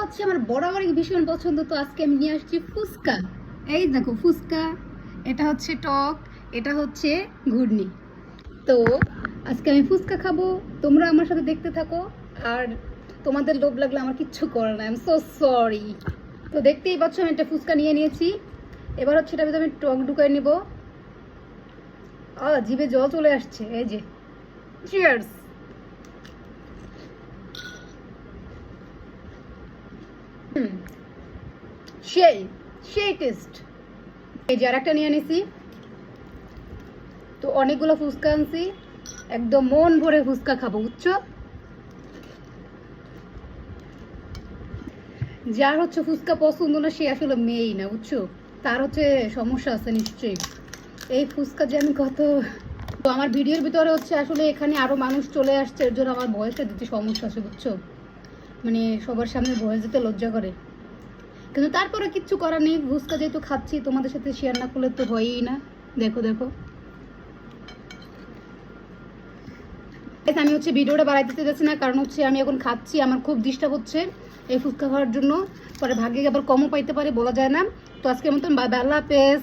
হচ্ছে আমার বরাবরই ভীষণ পছন্দ। তো আজকে আমি নিয়ে আসছি ফুচকা। এই দেখো ফুচকা, এটা হচ্ছে টক, এটা হচ্ছে ঘুগনি। তো আজকে আমি ফুচকা খাবো, তোমরা আমার সাথে দেখতে থাকো। আর তোমাদের লোভ লাগলে আমার কিচ্ছু করার নাই, আই এম সো সরি। তো দেখতেই পাচ্ছ আমি একটা ফুচকা নিয়ে নিয়েছি। এবার হচ্ছে এটা আমি টক ঢুকাই নিব। জিভে জল চলে আসছে, এই যে চিয়ার্স। সেই সেই টেস্ট। এই যে আরেকটা নিয়ে নিছি। তো অনেকগুলো ফুচকা আনছি, একদম মন ভরে ফুচকা খাবো, বুঝছো? যার হচ্ছে ফুচকা পছন্দ না সে আসলে মেয়েই না, বুঝছো? তার হচ্ছে সমস্যা আছে নিশ্চয়ই। এই ফুচকা যে আমি কত, তো আমার ভিডিওর ভিতরে হচ্ছে আসলে এখানে আরো মানুষ চলে আসছে, এর জন্য আমার ভয়েসটা দিতে সমস্যা আছে, বুঝছো? মানে সবার সামনে ভয়েস দিতে লজ্জা করে, কিন্তু তারপরে কিচ্ছু করার নেই। ফুচকা যেহেতু খাচ্ছি, তোমাদের সাথে শেয়ার না করলে তো হয়ই না। দেখো দেখো, আমি হচ্ছে ভিডিওটা বাড়াইতে যাচ্ছি না, কারণ হচ্ছে আমি এখন খাচ্ছি, আমার খুব ডিস্টার্ব হচ্ছে এই ফুচকা খাওয়ার জন্য। পরে ভাগ্যে আবার কমও পাইতে পারে, বলা যায় না। তো আজকের মতন বাই বাই, আল্লাহ হাফেজ।